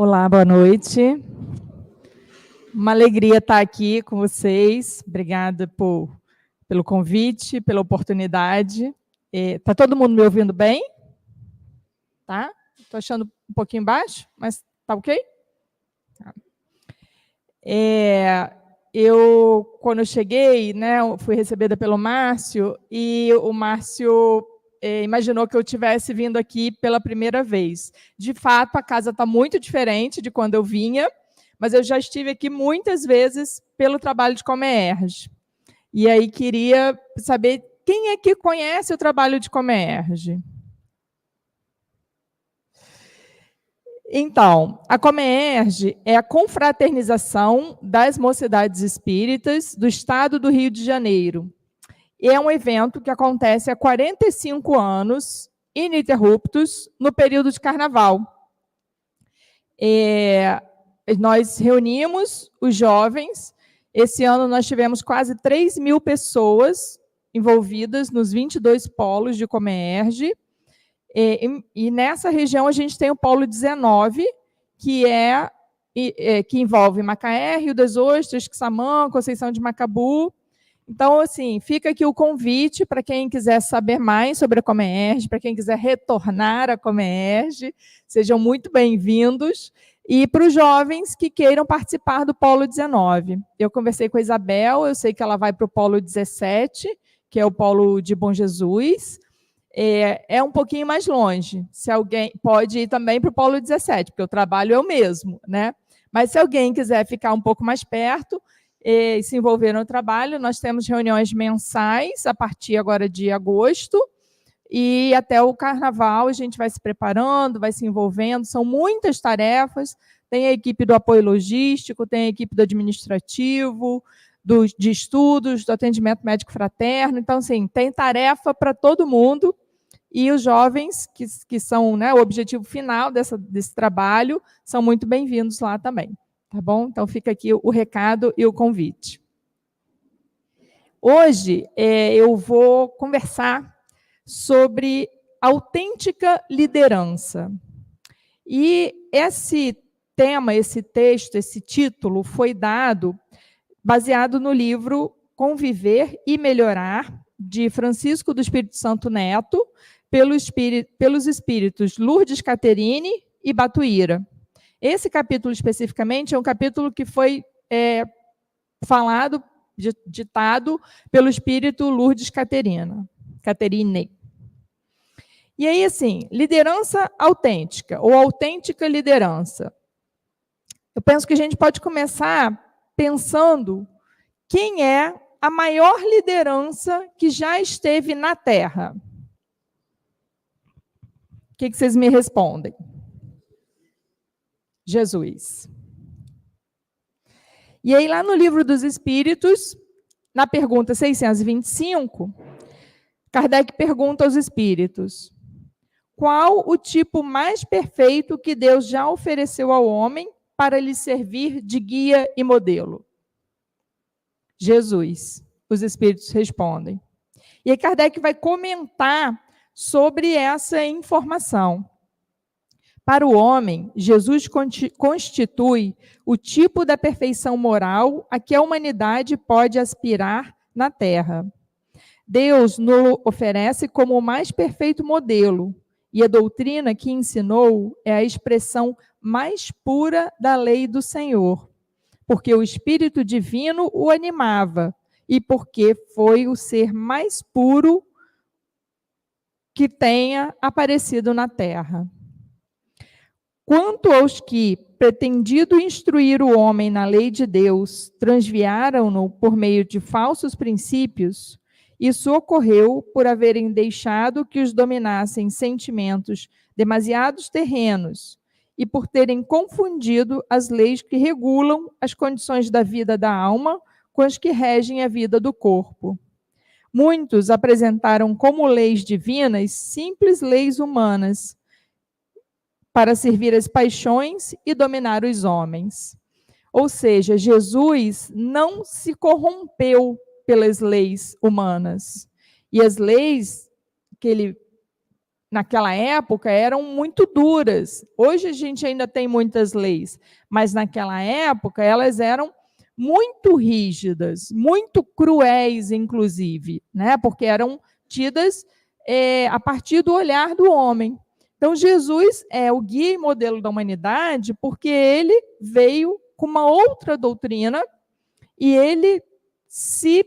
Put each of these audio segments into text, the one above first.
Olá, boa noite. Uma alegria estar aqui com vocês. Obrigada pelo convite, pela oportunidade. Está todo mundo me ouvindo bem? Tá? Estou achando um pouquinho baixo, mas tá ok? Quando eu cheguei, né, fui recebida pelo Márcio, e o Márcio imaginou que eu tivesse vindo aqui pela primeira vez. De fato, a casa está muito diferente de quando eu vinha, mas eu já estive aqui muitas vezes pelo trabalho de Comerge. E aí queria saber quem é que conhece o trabalho de Comerge. Então, a Comerge é a confraternização das mocidades espíritas do estado do Rio de Janeiro. E é um evento que acontece há 45 anos, ininterruptos, no período de carnaval. Nós reunimos os jovens. Esse ano nós tivemos quase 3.000 pessoas envolvidas nos 22 polos de Comerge. E nessa região a gente tem o polo 19, que envolve Macaé, Rio das Ostras, Quissamã, Conceição de Macabu. Então, assim, fica aqui o convite para quem quiser saber mais sobre a Comerge, para quem quiser retornar à Comerge, sejam muito bem-vindos. E para os jovens que queiram participar do Polo 19. Eu conversei com a Isabel, eu sei que ela vai para o Polo 17, que é o Polo de Bom Jesus. É um pouquinho mais longe. Se alguém pode ir também para o Polo 17, porque o trabalho é o mesmo, né? Mas se alguém quiser ficar um pouco mais perto e se envolver no trabalho, nós temos reuniões mensais a partir agora de agosto, e até o carnaval a gente vai se preparando, vai se envolvendo, são muitas tarefas. Tem a equipe do apoio logístico, tem a equipe do administrativo, de estudos, do atendimento médico fraterno. Então, assim, tem tarefa para todo mundo, e os jovens, que são, né, o objetivo final desse trabalho, são muito bem-vindos lá também. Tá bom? Então, fica aqui o recado e o convite. Hoje, eu vou conversar sobre autêntica liderança. E esse tema, esse texto, esse título foi dado baseado no livro Conviver e Melhorar, de Francisco do Espírito Santo Neto, pelos espíritos Lourdes Caterine e Batuíra. Esse capítulo especificamente é um capítulo que foi ditado pelo espírito Lourdes Caterine. E aí, assim, liderança autêntica, ou autêntica liderança. Eu penso que a gente pode começar pensando quem é a maior liderança que já esteve na Terra. O que vocês me respondem? Jesus. E aí, lá no Livro dos Espíritos, na pergunta 625, Kardec pergunta aos espíritos: qual o tipo mais perfeito que Deus já ofereceu ao homem para lhe servir de guia e modelo? Jesus. Os espíritos respondem. E aí Kardec vai comentar sobre essa informação. Para o homem, Jesus constitui o tipo da perfeição moral a que a humanidade pode aspirar na Terra. Deus nos oferece como o mais perfeito modelo, e a doutrina que ensinou é a expressão mais pura da lei do Senhor, porque o Espírito Divino o animava e porque foi o ser mais puro que tenha aparecido na Terra. Quanto aos que, pretendido instruir o homem na lei de Deus, transviaram-no por meio de falsos princípios, isso ocorreu por haverem deixado que os dominassem sentimentos demasiados terrenos e por terem confundido as leis que regulam as condições da vida da alma com as que regem a vida do corpo. Muitos apresentaram como leis divinas simples leis humanas, para servir as paixões e dominar os homens. Ou seja, Jesus não se corrompeu pelas leis humanas. E as leis que ele naquela época, eram muito duras. Hoje a gente ainda tem muitas leis, mas naquela época elas eram muito rígidas, muito cruéis, inclusive, né? Porque eram tidas a partir do olhar do homem. Então, Jesus é o guia e modelo da humanidade porque ele veio com uma outra doutrina e ele se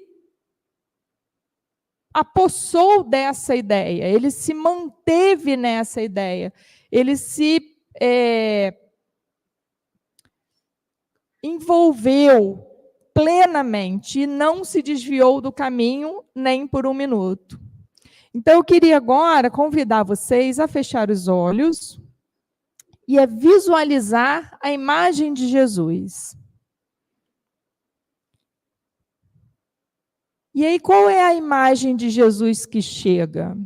apossou dessa ideia, ele se manteve nessa ideia, ele se envolveu plenamente e não se desviou do caminho nem por um minuto. Então, eu queria agora convidar vocês a fechar os olhos e a visualizar a imagem de Jesus. E aí, qual é a imagem de Jesus que chega?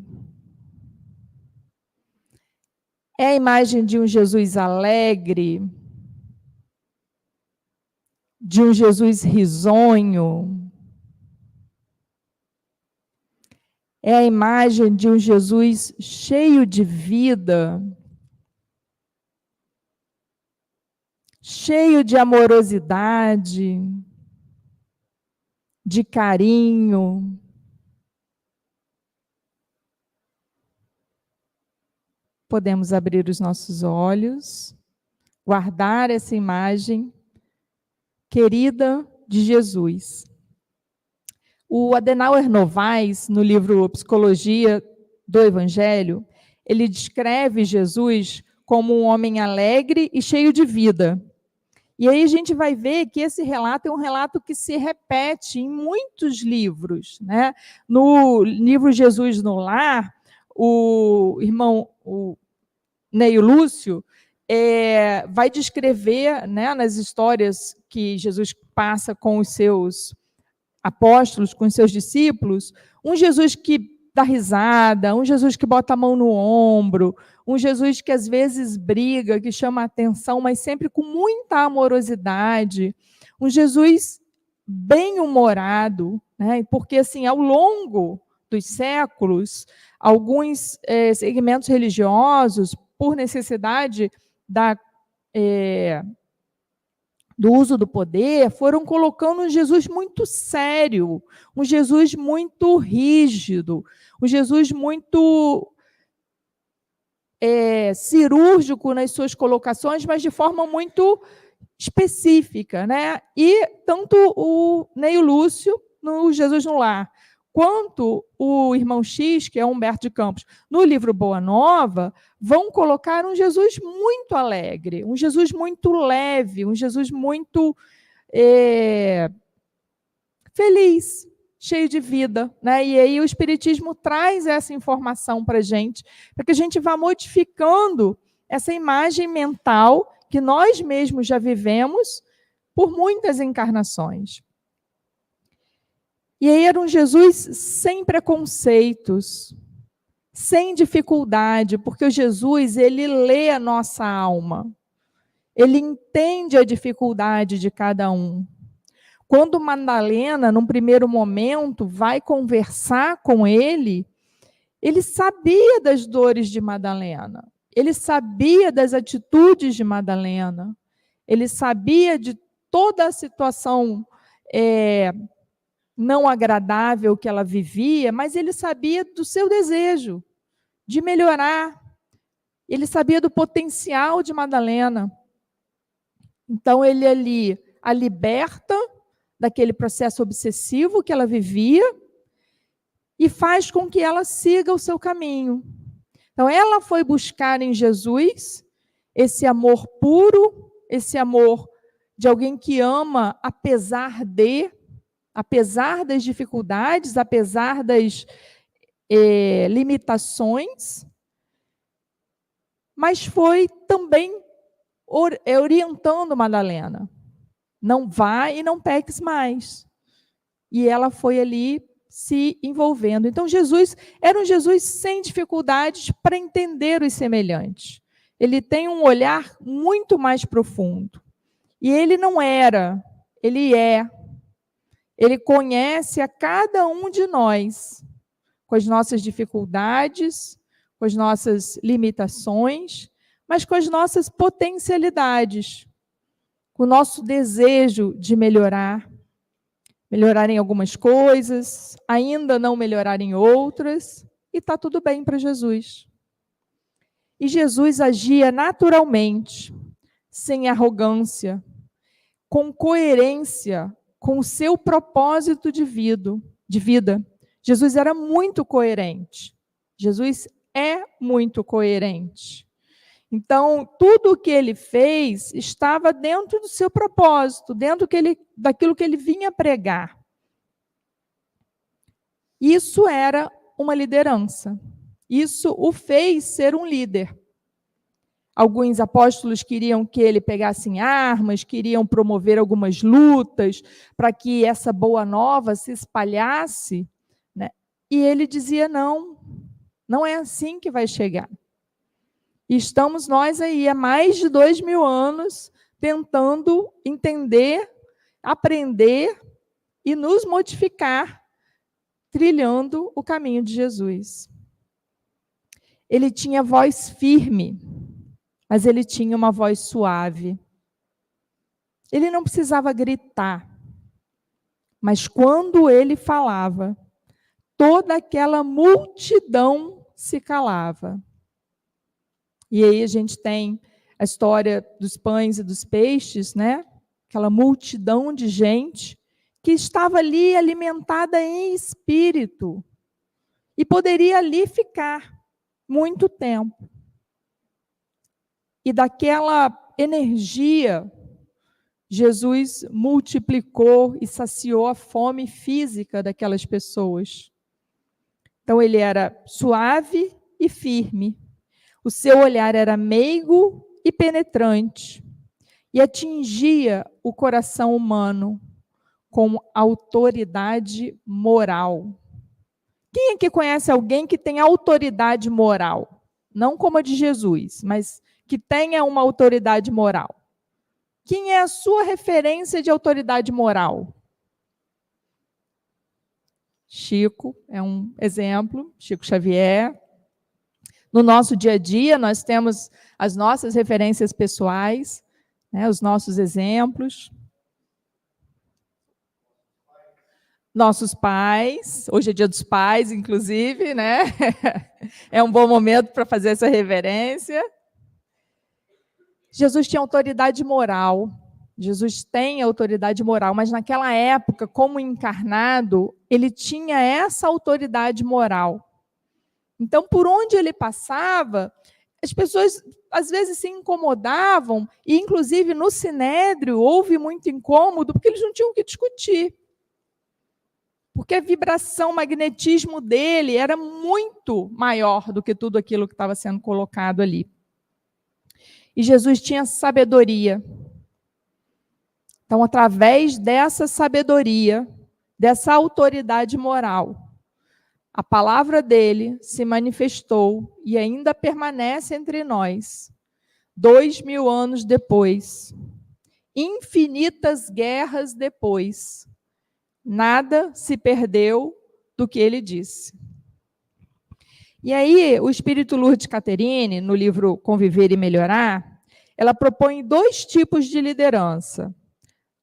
É a imagem de um Jesus alegre, de um Jesus risonho? É a imagem de um Jesus cheio de vida, cheio de amorosidade, de carinho? Podemos abrir os nossos olhos, guardar essa imagem querida de Jesus. O Adenauer Novaes, no livro Psicologia do Evangelho, ele descreve Jesus como um homem alegre e cheio de vida. E aí a gente vai ver que esse relato é um relato que se repete em muitos livros, né? No livro Jesus no Lar, o irmão Neio Lúcio vai descrever, né, nas histórias que Jesus passa com os seus apóstolos, com os seus discípulos, um Jesus que dá risada, um Jesus que bota a mão no ombro, um Jesus que às vezes briga, que chama a atenção, mas sempre com muita amorosidade, um Jesus bem-humorado, né? Porque assim, ao longo dos séculos, alguns segmentos religiosos, por necessidade do uso do poder, foram colocando um Jesus muito sério, um Jesus muito rígido, um Jesus muito cirúrgico nas suas colocações, mas de forma muito específica, né? E tanto o Neio Lúcio, no Jesus no Lar, quanto o irmão X, que é Humberto de Campos, no livro Boa Nova, vão colocar um Jesus muito alegre, um Jesus muito leve, um Jesus muito feliz, cheio de vida, né? E aí o Espiritismo traz essa informação para a gente, para que a gente vá modificando essa imagem mental que nós mesmos já vivemos por muitas encarnações. E aí era um Jesus sem preconceitos, sem dificuldade, porque o Jesus, ele lê a nossa alma, ele entende a dificuldade de cada um. Quando Madalena, num primeiro momento, vai conversar com ele sabia das dores de Madalena, ele sabia das atitudes de Madalena, ele sabia de toda a situação não agradável que ela vivia, mas ele sabia do seu desejo de melhorar, ele sabia do potencial de Madalena. Então, ele ali a liberta daquele processo obsessivo que ela vivia e faz com que ela siga o seu caminho. Então, ela foi buscar em Jesus esse amor puro, esse amor de alguém que ama apesar das dificuldades, apesar das limitações, mas foi também orientando Madalena. Não vá e não peques mais. E ela foi ali se envolvendo. Então, Jesus era um Jesus sem dificuldades para entender os semelhantes. Ele tem um olhar muito mais profundo. E ele não era, ele é. Ele conhece a cada um de nós, com as nossas dificuldades, com as nossas limitações, mas com as nossas potencialidades, com o nosso desejo de melhorar em algumas coisas, ainda não melhorar em outras, e está tudo bem para Jesus. E Jesus agia naturalmente, sem arrogância, com coerência com o seu propósito de vida. Jesus era muito coerente. Jesus é muito coerente. Então, tudo o que ele fez estava dentro do seu propósito, dentro daquilo que ele vinha pregar. Isso era uma liderança. Isso o fez ser um líder. Alguns apóstolos queriam que ele pegasse armas, queriam promover algumas lutas para que essa boa nova se espalhasse, né? E ele dizia, não é assim que vai chegar. E estamos nós aí há mais de 2000 anos tentando entender, aprender e nos modificar, trilhando o caminho de Jesus. Ele tinha voz firme, mas ele tinha uma voz suave. Ele não precisava gritar, mas quando ele falava, toda aquela multidão se calava. E aí a gente tem a história dos pães e dos peixes, né? Aquela multidão de gente que estava ali alimentada em espírito e poderia ali ficar muito tempo. E daquela energia, Jesus multiplicou e saciou a fome física daquelas pessoas. Então ele era suave e firme. O seu olhar era meigo e penetrante. E atingia o coração humano com autoridade moral. Quem aqui conhece alguém que tem autoridade moral? Não como a de Jesus, mas que tenha uma autoridade moral. Quem é a sua referência de autoridade moral? Chico é um exemplo, Chico Xavier. No nosso dia a dia, nós temos as nossas referências pessoais, né, os nossos exemplos. Nossos pais, hoje é dia dos pais, inclusive, né? É um bom momento para fazer essa reverência. Jesus tinha autoridade moral. Jesus tem autoridade moral, mas naquela época, como encarnado, ele tinha essa autoridade moral. Então, por onde ele passava, as pessoas às vezes se incomodavam, e inclusive no Sinédrio houve muito incômodo, porque eles não tinham o que discutir. Porque a vibração, o magnetismo dele era muito maior do que tudo aquilo que estava sendo colocado ali. E Jesus tinha sabedoria. Então, através dessa sabedoria, dessa autoridade moral, a palavra dele se manifestou e ainda permanece entre nós, 2000 anos depois, infinitas guerras depois. Nada se perdeu do que ele disse. E aí, o Espírito Lourdes Catherine, no livro Conviver e Melhorar, ela propõe 2 tipos de liderança.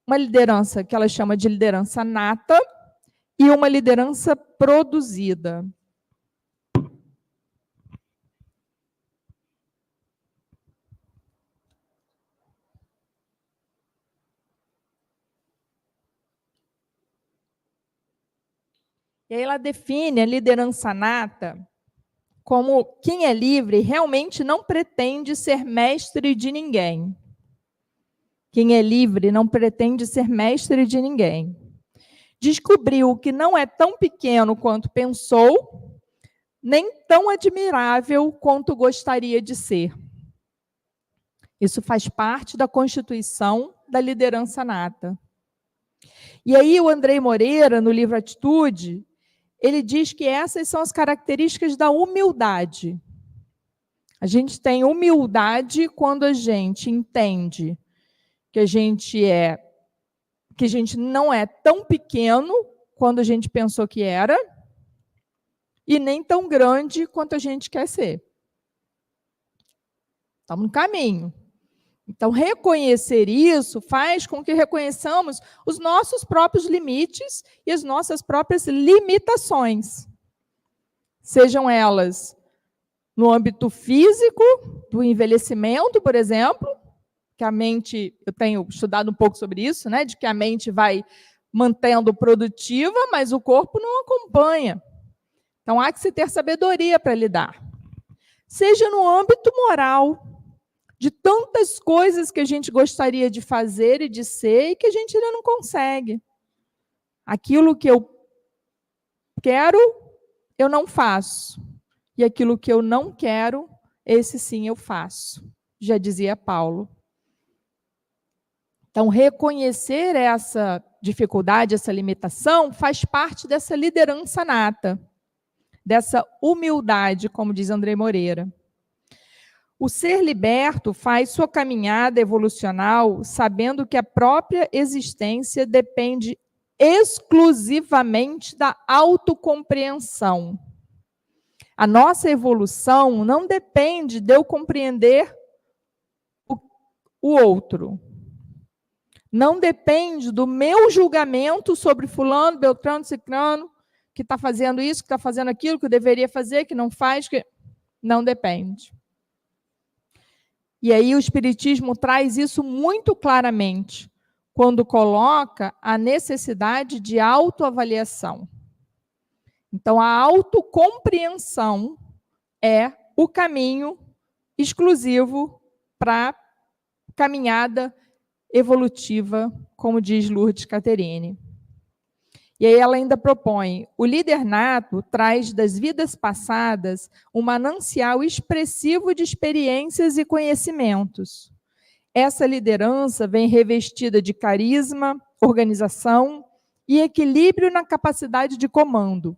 Uma liderança que ela chama de liderança nata e uma liderança produzida. E aí ela define a liderança nata como quem é livre realmente não pretende ser mestre de ninguém. Quem é livre não pretende ser mestre de ninguém. Descobriu que não é tão pequeno quanto pensou, nem tão admirável quanto gostaria de ser. Isso faz parte da constituição da liderança nata. E aí o Andrei Moreira, no livro Atitude, ele diz que essas são as características da humildade. A gente tem humildade quando a gente entende que a gente não é tão pequeno quando a gente pensou que era, e nem tão grande quanto a gente quer ser. Estamos no caminho. Então, reconhecer isso faz com que reconheçamos os nossos próprios limites e as nossas próprias limitações. Sejam elas no âmbito físico, do envelhecimento, por exemplo, que a mente, eu tenho estudado um pouco sobre isso, né, de que a mente vai mantendo produtiva, mas o corpo não acompanha. Então, há que se ter sabedoria para lidar. Seja no âmbito moral, de tantas coisas que a gente gostaria de fazer e de ser e que a gente ainda não consegue. Aquilo que eu quero, eu não faço. E aquilo que eu não quero, esse sim eu faço. Já dizia Paulo. Então, reconhecer essa dificuldade, essa limitação, faz parte dessa liderança nata, dessa humildade, como diz André Moreira. O ser liberto faz sua caminhada evolucional sabendo que a própria existência depende exclusivamente da autocompreensão. A nossa evolução não depende de eu compreender o outro. Não depende do meu julgamento sobre fulano, beltrano, ciclano, que está fazendo isso, que está fazendo aquilo, que eu deveria fazer, que não faz, que não depende. E aí o Espiritismo traz isso muito claramente, quando coloca a necessidade de autoavaliação. Então, a autocompreensão é o caminho exclusivo para a caminhada evolutiva, como diz Lourdes Catherine. E aí ela ainda propõe, o líder nato traz das vidas passadas um manancial expressivo de experiências e conhecimentos. Essa liderança vem revestida de carisma, organização e equilíbrio na capacidade de comando.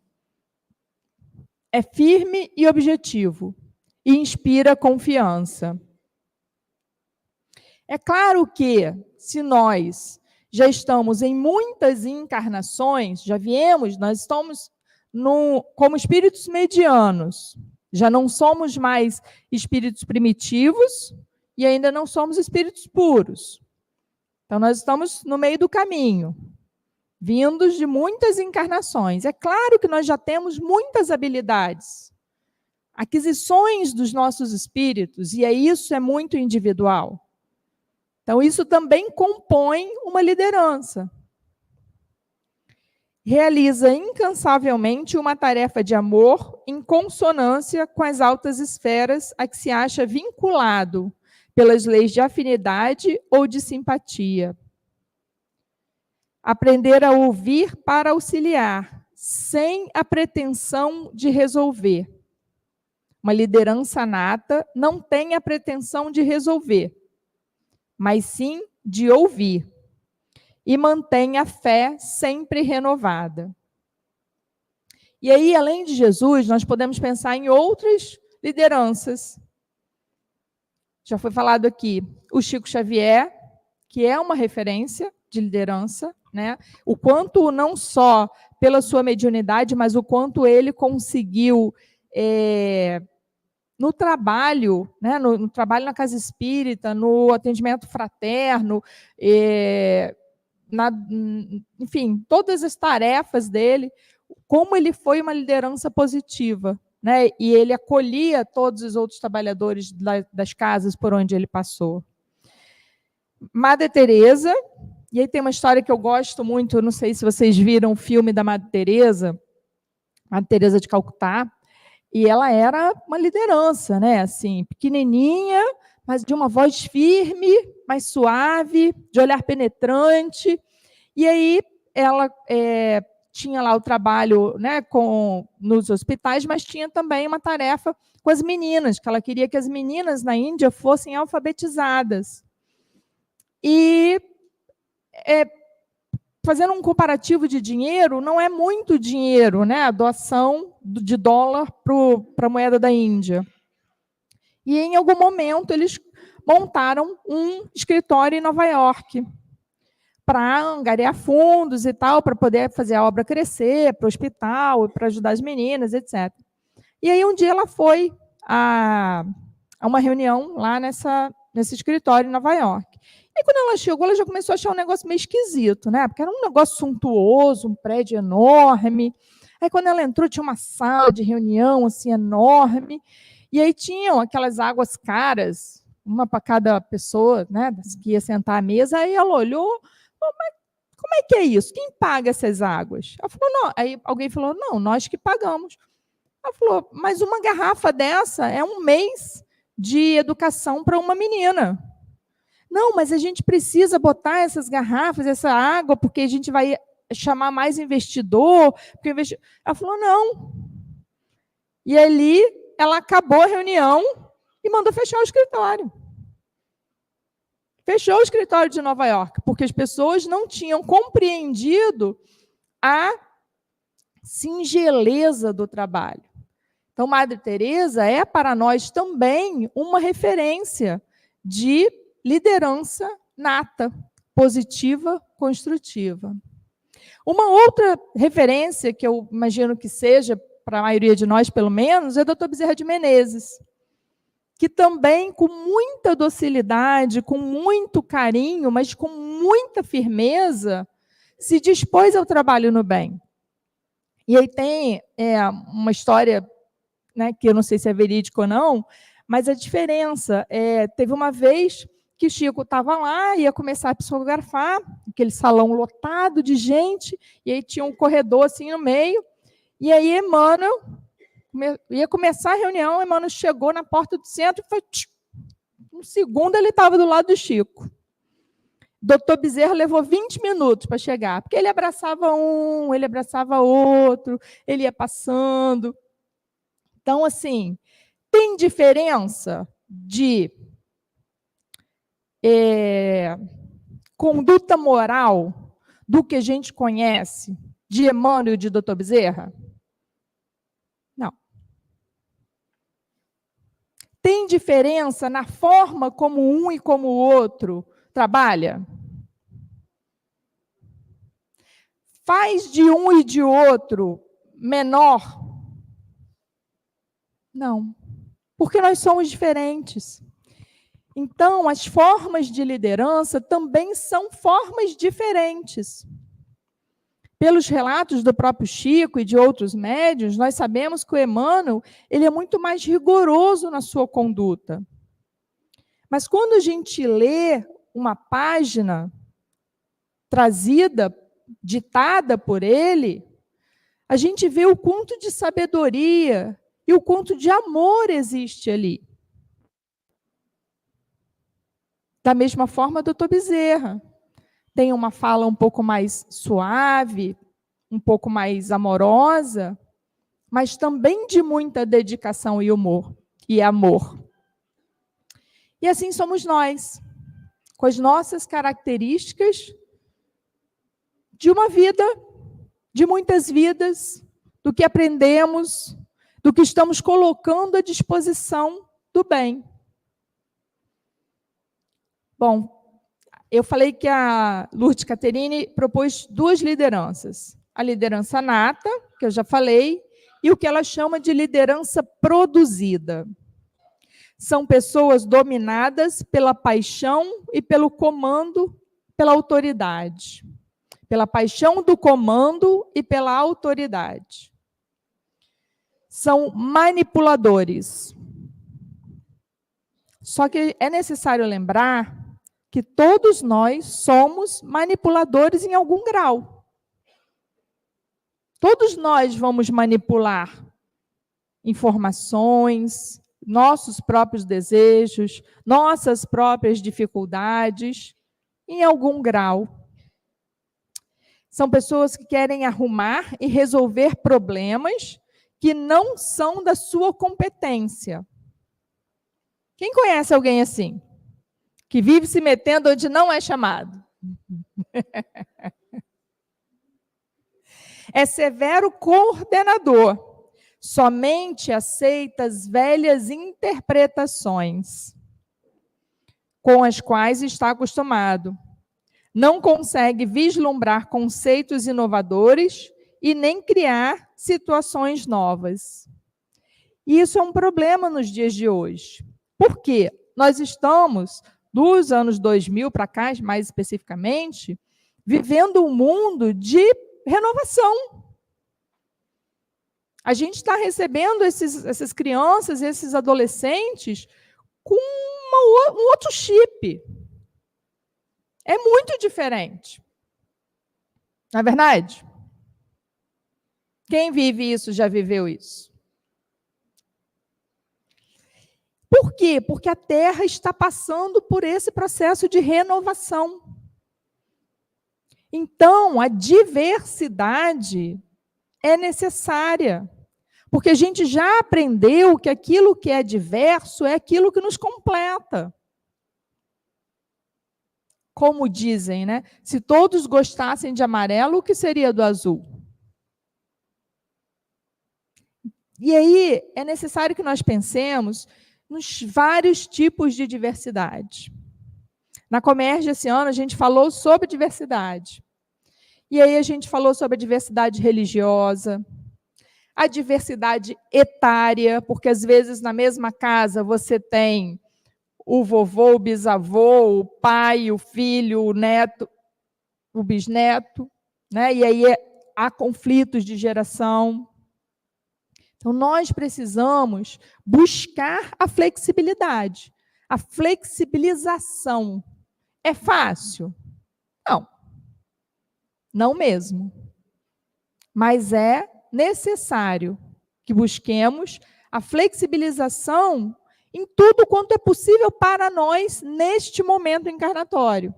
É firme e objetivo e inspira confiança. É claro que, se nós já estamos em muitas encarnações, já viemos, nós estamos como espíritos medianos, já não somos mais espíritos primitivos e ainda não somos espíritos puros. Então, nós estamos no meio do caminho, vindos de muitas encarnações. É claro que nós já temos muitas habilidades, aquisições dos nossos espíritos, e isso é muito individual. Então, isso também compõe uma liderança. Realiza incansavelmente uma tarefa de amor em consonância com as altas esferas a que se acha vinculado pelas leis de afinidade ou de simpatia. Aprender a ouvir para auxiliar, sem a pretensão de resolver. Uma liderança nata não tem a pretensão de resolver, mas sim de ouvir, e mantém a fé sempre renovada. E aí, além de Jesus, nós podemos pensar em outras lideranças. Já foi falado aqui o Chico Xavier, que é uma referência de liderança, né? O quanto, não só pela sua mediunidade, mas o quanto ele conseguiu... no trabalho, né, no trabalho na casa espírita, no atendimento fraterno, enfim, todas as tarefas dele, como ele foi uma liderança positiva, né, e ele acolhia todos os outros trabalhadores das casas por onde ele passou. Madre Teresa, e aí tem uma história que eu gosto muito, não sei se vocês viram o filme da Madre Teresa de Calcutá, e ela era uma liderança, né? Assim, pequenininha, mas de uma voz firme, mais suave, de olhar penetrante. E aí ela tinha lá o trabalho, né, nos hospitais, mas tinha também uma tarefa com as meninas, que ela queria que as meninas na Índia fossem alfabetizadas. E fazendo um comparativo de dinheiro, não é muito dinheiro, né? A doação de dólar para a moeda da Índia. E, em algum momento, eles montaram um escritório em Nova York, para angariar fundos e tal, para poder fazer a obra crescer, para o hospital, para ajudar as meninas, etc. E aí, um dia, ela foi a uma reunião lá nesse escritório em Nova York. E quando ela chegou, ela já começou a achar um negócio meio esquisito, né? Porque era um negócio suntuoso, um prédio enorme. Aí, quando ela entrou, tinha uma sala de reunião assim enorme. E aí tinham aquelas águas caras, uma para cada pessoa, né, que ia sentar à mesa. Aí ela olhou, mas como é que é isso? Quem paga essas águas? Ela falou, não. Aí alguém falou, não, nós que pagamos. Ela falou, mas uma garrafa dessa é um mês de educação para uma menina. Não, mas a gente precisa botar essas garrafas, essa água, porque a gente vai chamar mais investidor. Ela falou, não. E ali, ela acabou a reunião e mandou fechar o escritório. Fechou o escritório de Nova York, porque as pessoas não tinham compreendido a singeleza do trabalho. Então, Madre Teresa é para nós também uma referência de liderança nata, positiva, construtiva. Uma outra referência, que eu imagino que seja, para a maioria de nós pelo menos, é o Dr. Bezerra de Menezes, que também, com muita docilidade, com muito carinho, mas com muita firmeza, se dispôs ao trabalho no bem. E aí tem uma história, né, que eu não sei se é verídico ou não, mas a diferença teve uma vez que Chico estava lá, ia começar a psicografar, aquele salão lotado de gente, e aí tinha um corredor assim no meio, e aí Emmanuel ia começar a reunião, Emmanuel chegou na porta do centro e foi... Um segundo ele estava do lado do Chico. Dr. Bezerra levou 20 minutos para chegar, porque ele abraçava um, ele abraçava outro, ele ia passando. Então, assim, tem diferença de conduta moral do que a gente conhece de Emmanuel e de Dr. Bezerra? Não. Tem diferença na forma como um e como o outro trabalha? Faz de um e de outro menor? Não. Porque nós somos diferentes. Então, as formas de liderança também são formas diferentes. Pelos relatos do próprio Chico e de outros médiuns, nós sabemos que o Emmanuel ele é muito mais rigoroso na sua conduta. Mas quando a gente lê uma página trazida, ditada por ele, a gente vê o quanto de sabedoria e o quanto de amor existe ali. Da mesma forma, Dr. Bezerra tem uma fala um pouco mais suave, um pouco mais amorosa, mas também de muita dedicação e humor e amor. E assim somos nós, com as nossas características de uma vida, de muitas vidas, do que aprendemos, do que estamos colocando à disposição do bem. Bom, eu falei que a Lourdes Caterine propôs duas lideranças. A liderança nata, que eu já falei, e o que ela chama de liderança produzida. São pessoas dominadas pela paixão e pelo comando, pela autoridade. Pela paixão do comando e pela autoridade. São manipuladores. Só que é necessário lembrar que todos nós somos manipuladores em algum grau. Todos nós vamos manipular informações, nossos próprios desejos, nossas próprias dificuldades, em algum grau. São pessoas que querem arrumar e resolver problemas que não são da sua competência. Quem conhece alguém assim? Que vive se metendo onde não é chamado? É severo coordenador. Somente aceita as velhas interpretações com as quais está acostumado. não consegue vislumbrar conceitos inovadores e nem criar situações novas. E isso é um problema nos dias de hoje. Por quê? Nós estamos, dos anos 2000 para cá, mais especificamente, vivendo um mundo de renovação. A gente está recebendo essas crianças, esses adolescentes, com um outro chip. É muito diferente. Não é verdade? Quem vive isso já viveu isso. Por quê? Porque a Terra está passando por esse processo de renovação. Então, a diversidade é necessária. Porque a gente já aprendeu que aquilo que é diverso é aquilo que nos completa. Como dizem, né? Se todos gostassem de amarelo, o que seria do azul? E aí, é necessário que nós pensemos nos vários tipos de diversidade. Na Comerge, esse ano, a gente falou sobre diversidade. E aí a gente falou sobre a diversidade religiosa, a diversidade etária, porque às vezes na mesma casa você tem o vovô, o bisavô, o pai, o filho, o neto, o bisneto, né? E aí há conflitos de geração. Então, nós precisamos buscar a flexibilidade, a flexibilização. É fácil? Não. Não mesmo. Mas é necessário que busquemos a flexibilização em tudo quanto é possível para nós neste momento encarnatório.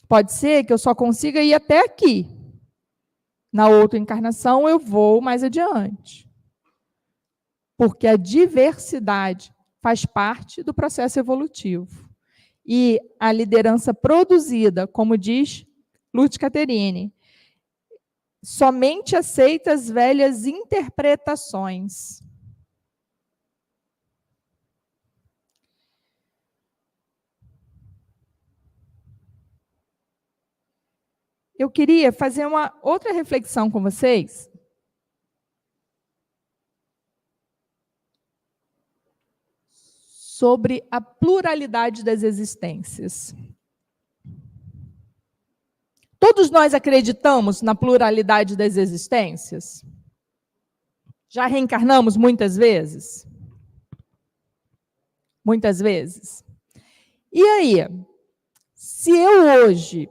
Pode ser que eu só consiga ir até aqui. Na outra encarnação, eu vou mais adiante. Porque a diversidade faz parte do processo evolutivo. E a liderança produzida, como diz Lourdes Catherine, somente aceita as velhas interpretações. Eu queria fazer uma outra reflexão com vocês. Sobre a pluralidade das existências. Todos nós acreditamos na pluralidade das existências? Já reencarnamos muitas vezes? Muitas vezes. E aí, se eu hoje,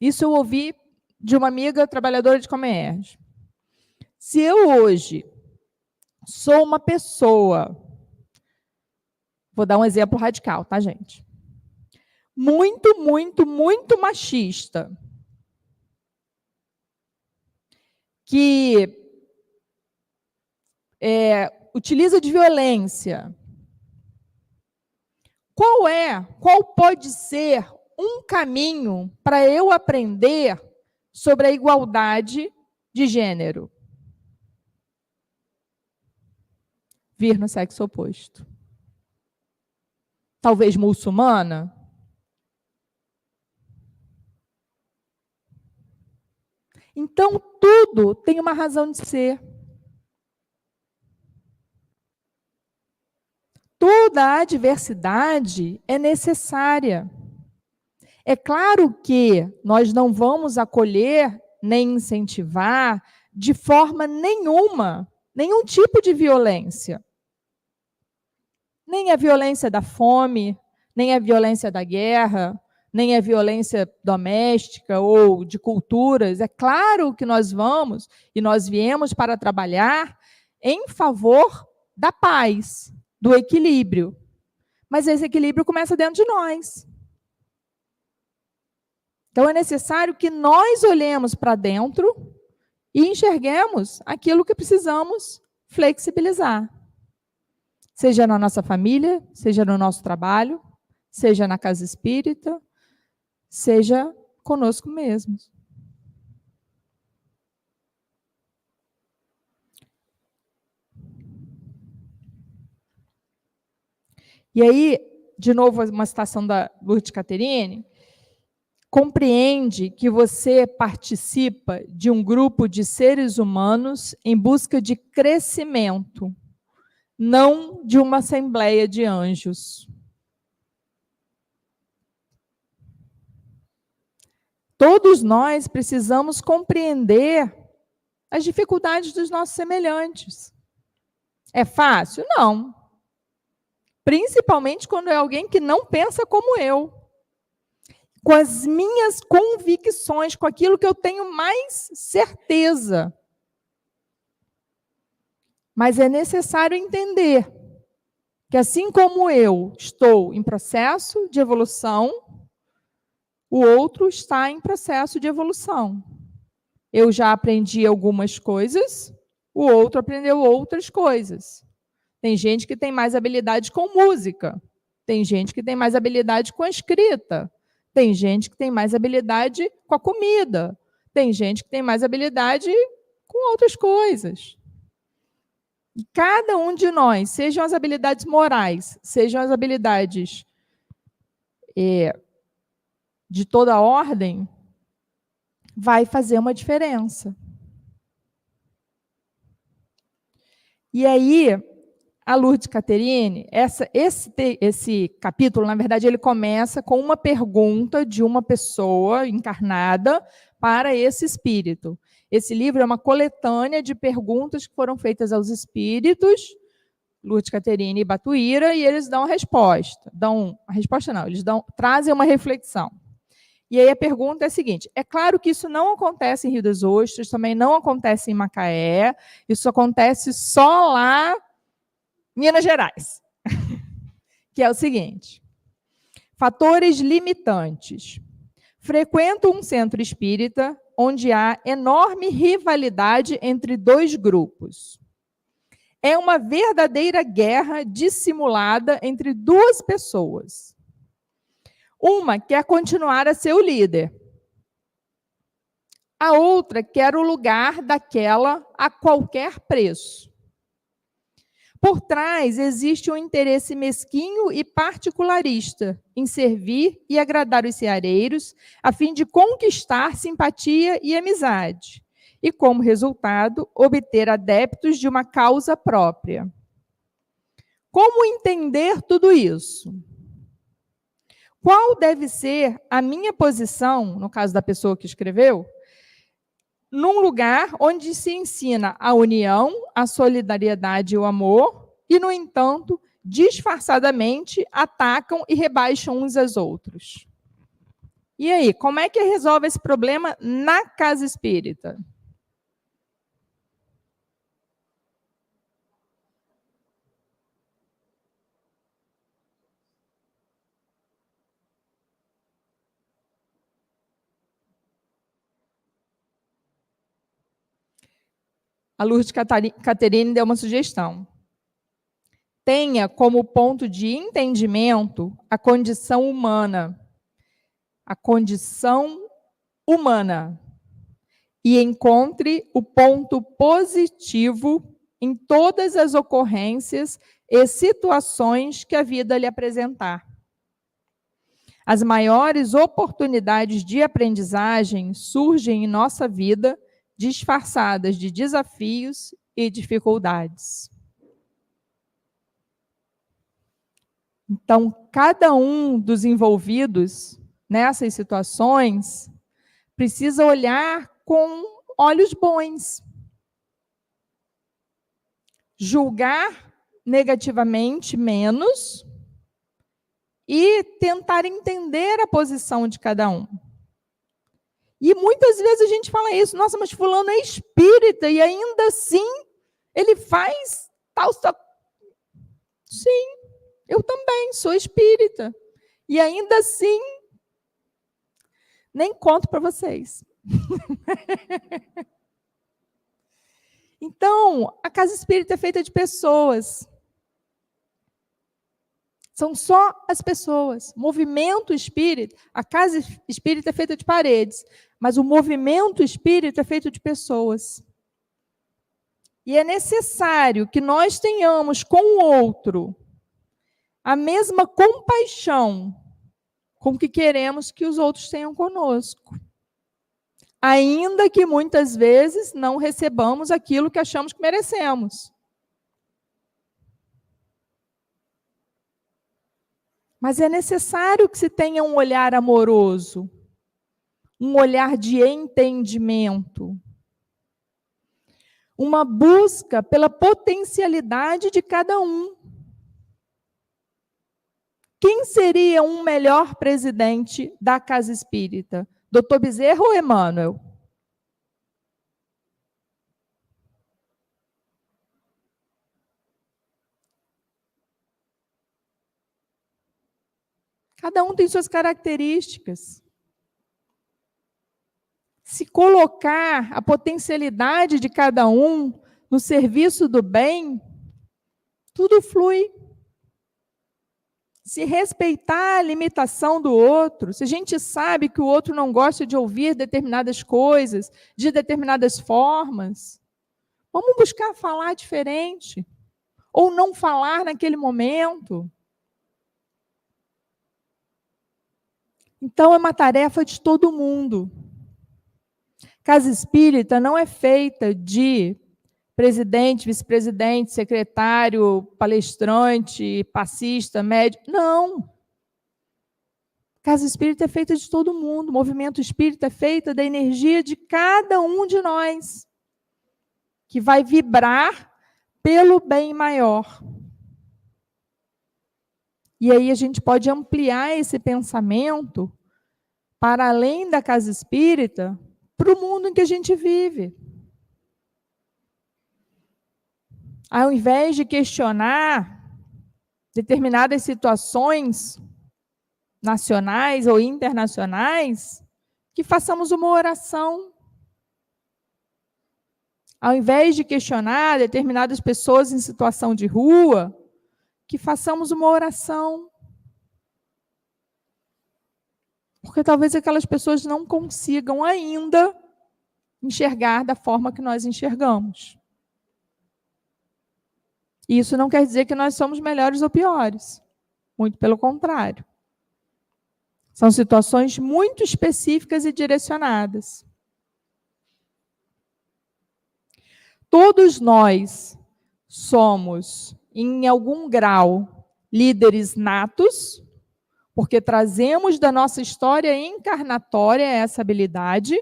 isso eu ouvi de uma amiga trabalhadora de Comerge, se eu hoje sou uma pessoa, vou dar um exemplo radical, tá, gente? Muito, muito, muito machista, que utiliza de violência. Qual pode ser um caminho para eu aprender sobre a igualdade de gênero? Vir no sexo oposto. Talvez muçulmana? Então, tudo tem uma razão de ser. Toda a diversidade é necessária. É claro que nós não vamos acolher nem incentivar de forma nenhuma, nenhum tipo de violência. Nem a violência da fome, nem a violência da guerra, nem a violência doméstica ou de culturas. É claro que nós vamos e nós viemos para trabalhar em favor da paz, do equilíbrio. Mas esse equilíbrio começa dentro de nós. Então, é necessário que nós olhemos para dentro e enxerguemos aquilo que precisamos flexibilizar. Seja na nossa família, seja no nosso trabalho, seja na casa espírita, seja conosco mesmos. E aí, de novo, uma citação da Lourdes Catherine, Compreende que você participa de um grupo de seres humanos em busca de crescimento, não de uma assembleia de anjos. Todos nós precisamos compreender as dificuldades dos nossos semelhantes. É fácil? Não. Principalmente quando é alguém que não pensa como eu. Com as minhas convicções, com aquilo que eu tenho mais certeza. Mas é necessário entender que, assim como eu estou em processo de evolução, o outro está em processo de evolução. Eu já aprendi algumas coisas, o outro aprendeu outras coisas. Tem gente que tem mais habilidade com música, tem gente que tem mais habilidade com a escrita, tem gente que tem mais habilidade com a comida, tem gente que tem mais habilidade com outras coisas. E cada um de nós, sejam as habilidades morais, sejam as habilidades de toda a ordem, vai fazer uma diferença. E aí, a Lourdes Catherine, esse capítulo, na verdade, ele começa com uma pergunta de uma pessoa encarnada para esse espírito. Esse livro é uma coletânea de perguntas que foram feitas aos espíritos, Lourdes Catherine e Batuíra, e eles dão a resposta. Eles trazem uma reflexão. E aí a pergunta é a seguinte: é claro que isso não acontece em Rio das Ostras, também não acontece em Macaé, isso acontece só lá em Minas Gerais. Que é o seguinte: fatores limitantes. Frequento um centro espírita onde há enorme rivalidade entre dois grupos. É uma verdadeira guerra dissimulada entre duas pessoas. Uma quer continuar a ser o líder. A outra quer o lugar daquela a qualquer preço. Por trás existe um interesse mesquinho e particularista em servir e agradar os ceareiros, a fim de conquistar simpatia e amizade, e, como resultado, obter adeptos de uma causa própria. Como entender tudo isso? Qual deve ser a minha posição, no caso da pessoa que escreveu, num lugar onde se ensina a união, a solidariedade e o amor, e, no entanto, disfarçadamente atacam e rebaixam uns aos outros? E aí, como é que resolve esse problema na casa espírita? A Lourdes Catherine deu uma sugestão. Tenha como ponto de entendimento a condição humana. A condição humana. E encontre o ponto positivo em todas as ocorrências e situações que a vida lhe apresentar. As maiores oportunidades de aprendizagem surgem em nossa vida disfarçadas de desafios e dificuldades. Então, cada um dos envolvidos nessas situações precisa olhar com olhos bons. Julgar negativamente menos e tentar entender a posição de cada um. E muitas vezes a gente fala isso: nossa, mas fulano é espírita e ainda assim ele faz tal... Sim, eu também sou espírita. E ainda assim, nem conto para vocês. Então, a casa espírita é feita de pessoas. São só as pessoas. O movimento espírita, a casa espírita é feita de paredes, mas o movimento espírita é feito de pessoas. E é necessário que nós tenhamos com o outro a mesma compaixão com o que queremos que os outros tenham conosco. Ainda que muitas vezes não recebamos aquilo que achamos que merecemos. Mas é necessário que se tenha um olhar amoroso, um olhar de entendimento, uma busca pela potencialidade de cada um. Quem seria um melhor presidente da Casa Espírita? Dr. Bezerra ou Emmanuel? Cada um tem suas características. Se colocar a potencialidade de cada um no serviço do bem, tudo flui. Se respeitar a limitação do outro, se a gente sabe que o outro não gosta de ouvir determinadas coisas, de determinadas formas, vamos buscar falar diferente, ou não falar naquele momento. Então, é uma tarefa de todo mundo. Casa Espírita não é feita de presidente, vice-presidente, secretário, palestrante, passista, médico. Não. Casa Espírita é feita de todo mundo. O movimento espírita é feito da energia de cada um de nós, que vai vibrar pelo bem maior. E aí a gente pode ampliar esse pensamento para além da casa espírita, para o mundo em que a gente vive. Ao invés de questionar determinadas situações nacionais ou internacionais, que façamos uma oração. Ao invés de questionar determinadas pessoas em situação de rua, que façamos uma oração. Porque talvez aquelas pessoas não consigam ainda enxergar da forma que nós enxergamos. E isso não quer dizer que nós somos melhores ou piores. Muito pelo contrário. São situações muito específicas e direcionadas. Todos nós somos, em algum grau, líderes natos, porque trazemos da nossa história encarnatória essa habilidade,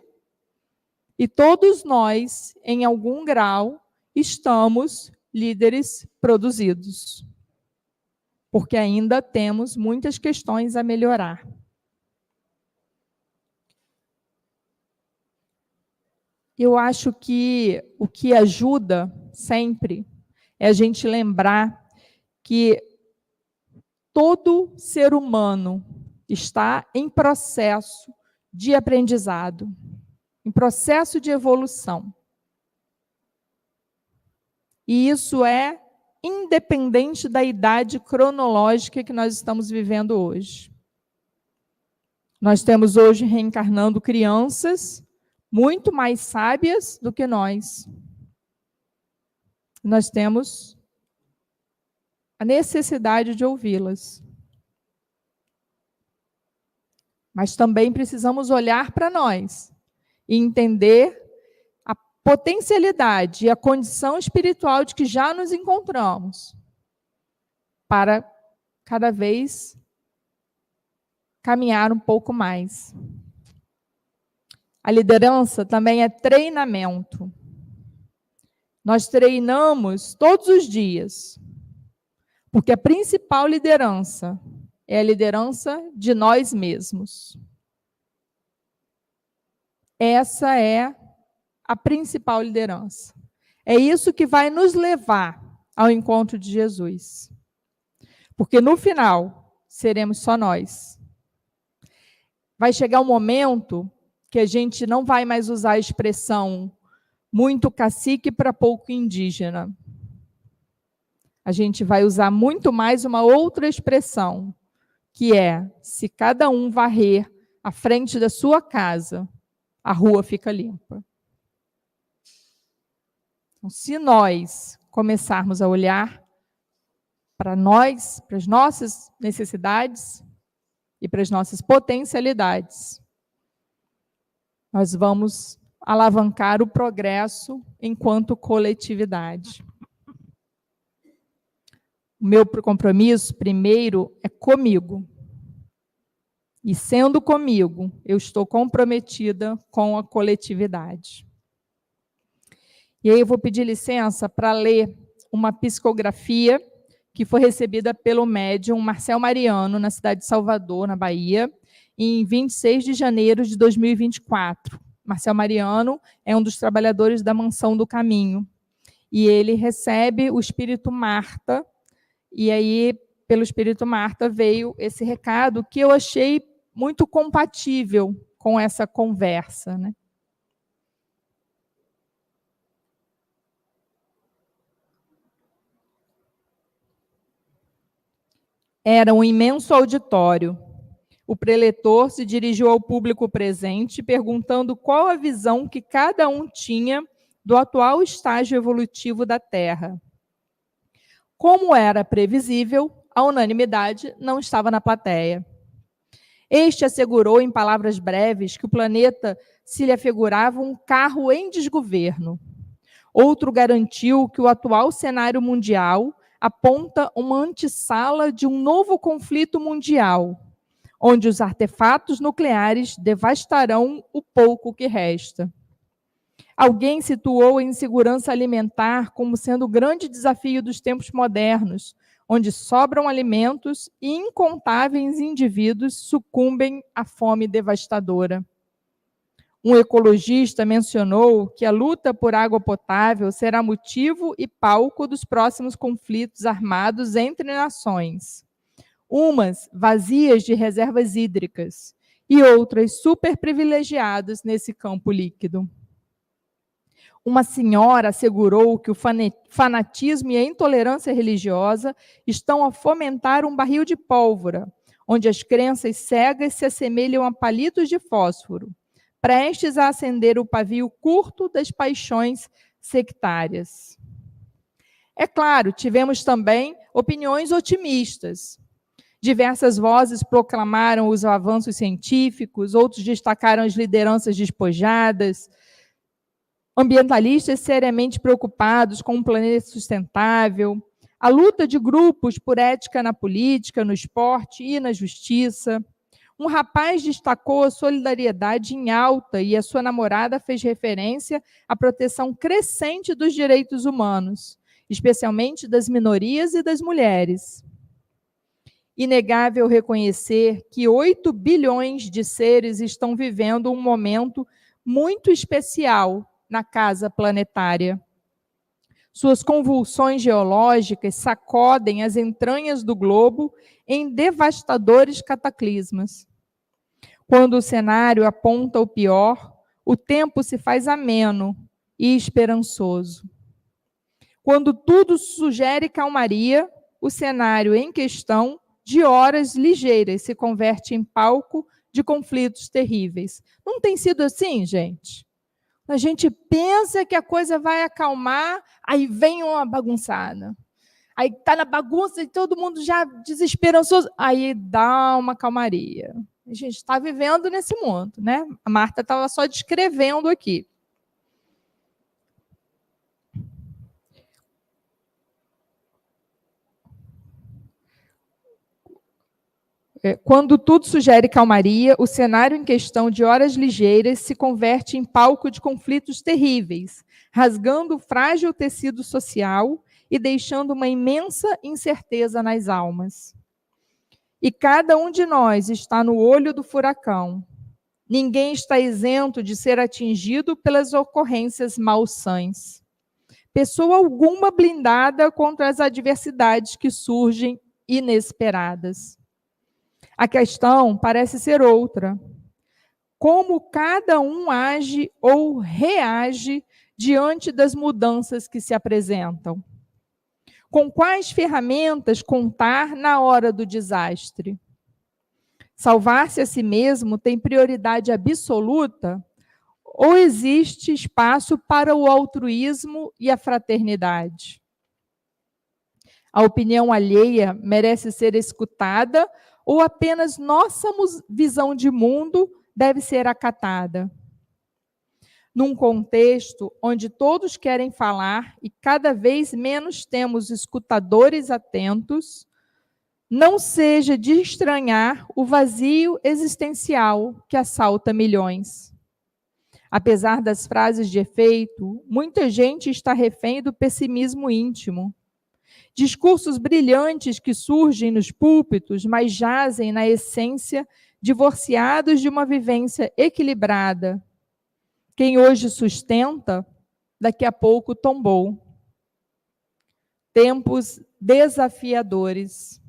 e todos nós, em algum grau, estamos líderes produzidos, porque ainda temos muitas questões a melhorar. Eu acho que o que ajuda sempre é a gente lembrar que todo ser humano está em processo de aprendizado, em processo de evolução. E isso é independente da idade cronológica que nós estamos vivendo hoje. Nós temos hoje reencarnando crianças muito mais sábias do que nós. Nós temos a necessidade de ouvi-las. Mas também precisamos olhar para nós e entender a potencialidade e a condição espiritual de que já nos encontramos para cada vez caminhar um pouco mais. A liderança também é treinamento. Nós treinamos todos os dias, porque a principal liderança é a liderança de nós mesmos. Essa é a principal liderança. É isso que vai nos levar ao encontro de Jesus. Porque no final, seremos só nós. Vai chegar um momento que a gente não vai mais usar a expressão muito cacique para pouco indígena. A gente vai usar muito mais uma outra expressão, que é, se cada um varrer a frente da sua casa, a rua fica limpa. Então, se nós começarmos a olhar para nós, para as nossas necessidades, e para as nossas potencialidades, nós vamos alavancar o progresso enquanto coletividade. O meu compromisso, primeiro, é comigo. E sendo comigo, eu estou comprometida com a coletividade. E aí eu vou pedir licença para ler uma psicografia que foi recebida pelo médium Marcel Mariano, na cidade de Salvador, na Bahia, em 26 de janeiro de 2024. Marcel Mariano é um dos trabalhadores da Mansão do Caminho. E ele recebe o espírito Marta, e aí, pelo espírito Marta, veio esse recado que eu achei muito compatível com essa conversa, né? Era um imenso auditório. O preletor se dirigiu ao público presente, perguntando qual a visão que cada um tinha do atual estágio evolutivo da Terra. Como era previsível, a unanimidade não estava na plateia. Este assegurou, em palavras breves, que o planeta se lhe afigurava um carro em desgoverno. Outro garantiu que o atual cenário mundial aponta uma antessala de um novo conflito mundial, onde os artefatos nucleares devastarão o pouco que resta. Alguém situou a insegurança alimentar como sendo o grande desafio dos tempos modernos, onde sobram alimentos e incontáveis indivíduos sucumbem à fome devastadora. Um ecologista mencionou que a luta por água potável será motivo e palco dos próximos conflitos armados entre nações. Umas vazias de reservas hídricas e outras superprivilegiadas nesse campo líquido. Uma senhora assegurou que o fanatismo e a intolerância religiosa estão a fomentar um barril de pólvora, onde as crenças cegas se assemelham a palitos de fósforo, prestes a acender o pavio curto das paixões sectárias. É claro, tivemos também opiniões otimistas. Diversas vozes proclamaram os avanços científicos, outros destacaram as lideranças despojadas, ambientalistas seriamente preocupados com um planeta sustentável, a luta de grupos por ética na política, no esporte e na justiça. Um rapaz destacou a solidariedade em alta e a sua namorada fez referência à proteção crescente dos direitos humanos, especialmente das minorias e das mulheres. Inegável reconhecer que 8 bilhões de seres estão vivendo um momento muito especial na casa planetária. Suas convulsões geológicas sacodem as entranhas do globo em devastadores cataclismas. Quando o cenário aponta o pior, o tempo se faz ameno e esperançoso. Quando tudo sugere calmaria, o cenário em questão, de horas ligeiras, se converte em palco de conflitos terríveis. Não tem sido assim, gente? A gente pensa que a coisa vai acalmar, aí vem uma bagunçada. Aí está na bagunça e todo mundo já desesperançoso, aí dá uma calmaria. A gente está vivendo nesse mundo, né? A Marta estava só descrevendo aqui. Quando tudo sugere calmaria, o cenário em questão de horas ligeiras se converte em palco de conflitos terríveis, rasgando o frágil tecido social e deixando uma imensa incerteza nas almas. E cada um de nós está no olho do furacão. Ninguém está isento de ser atingido pelas ocorrências malsãs. Pessoa alguma blindada contra as adversidades que surgem inesperadas. A questão parece ser outra. Como cada um age ou reage diante das mudanças que se apresentam? Com quais ferramentas contar na hora do desastre? Salvar-se a si mesmo tem prioridade absoluta? Ou existe espaço para o altruísmo e a fraternidade? A opinião alheia merece ser escutada ou apenas nossa visão de mundo deve ser acatada? Num contexto onde todos querem falar e cada vez menos temos escutadores atentos, não seja de estranhar o vazio existencial que assalta milhões. Apesar das frases de efeito, muita gente está refém do pessimismo íntimo. Discursos brilhantes que surgem nos púlpitos, mas jazem na essência divorciados de uma vivência equilibrada. Quem hoje sustenta, daqui a pouco tombou. Tempos desafiadores.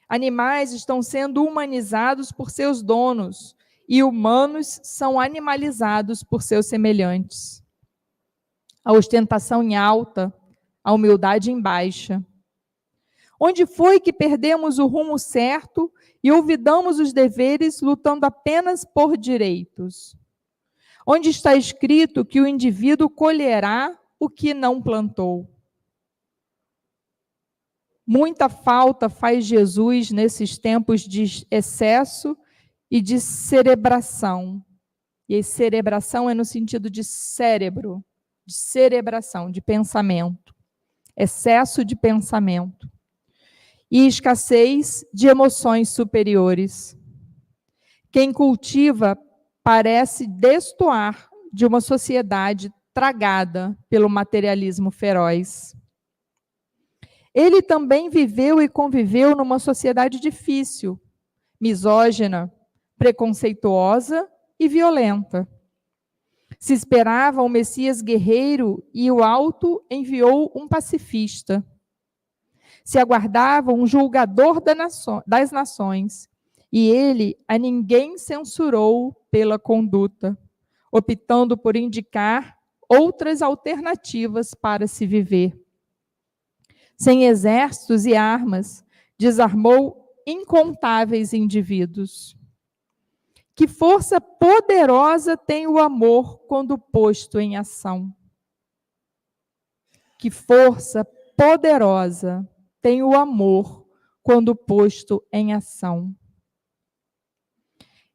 Animais estão sendo humanizados por seus donos e humanos são animalizados por seus semelhantes. A ostentação em alta, a humildade em baixa. Onde foi que perdemos o rumo certo e olvidamos os deveres lutando apenas por direitos? Onde está escrito que o indivíduo colherá o que não plantou? Muita falta faz Jesus nesses tempos de excesso e de cerebração. E cerebração é no sentido de cérebro, de cerebração, de pensamento. Excesso de pensamento. E escassez de emoções superiores. Quem cultiva parece destoar de uma sociedade tragada pelo materialismo feroz. Ele também viveu e conviveu numa sociedade difícil, misógina, preconceituosa e violenta. Se esperava um Messias guerreiro e o alto enviou um pacifista. Se aguardava um julgador das nações, e ele a ninguém censurou pela conduta, optando por indicar outras alternativas para se viver. Sem exércitos e armas, desarmou incontáveis indivíduos. Que força poderosa tem o amor quando posto em ação? Que força poderosa tem o amor quando posto em ação?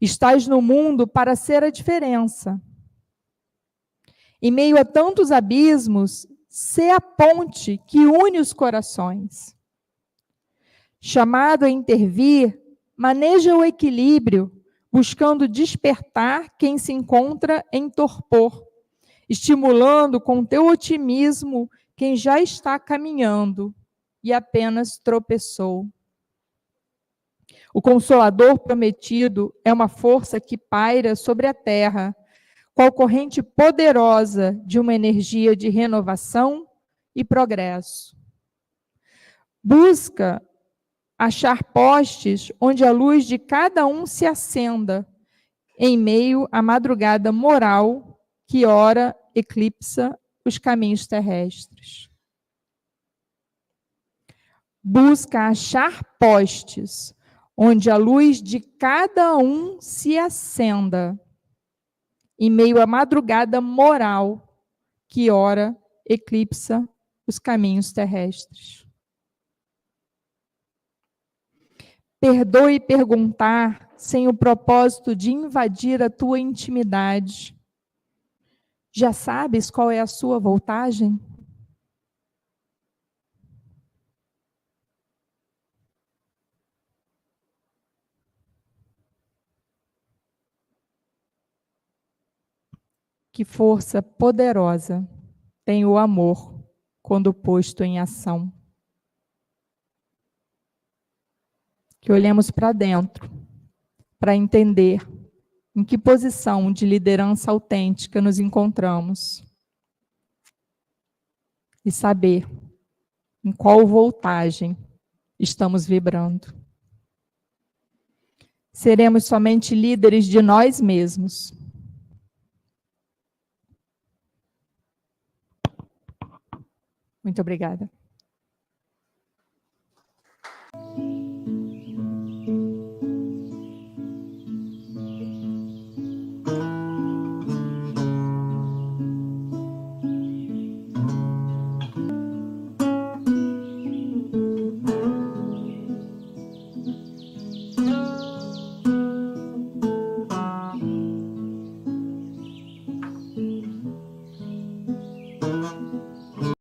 Estás no mundo para ser a diferença. Em meio a tantos abismos, sê a ponte que une os corações. Chamado a intervir, maneja o equilíbrio, buscando despertar quem se encontra em torpor, estimulando com teu otimismo quem já está caminhando e apenas tropeçou. O Consolador prometido é uma força que paira sobre a terra, qual corrente poderosa de uma energia de renovação e progresso. Busca achar postes onde a luz de cada um se acenda, em meio à madrugada moral que ora eclipsa os caminhos terrestres. Busca achar postes onde a luz de cada um se acenda, em meio à madrugada moral que ora eclipsa os caminhos terrestres. Perdoe perguntar sem o propósito de invadir a tua intimidade. Já sabes qual é a sua voltagem? Que força poderosa tem o amor quando posto em ação. Que olhemos para dentro, para entender em que posição de liderança autêntica nos encontramos. E saber em qual voltagem estamos vibrando. Seremos somente líderes de nós mesmos. Muito obrigada.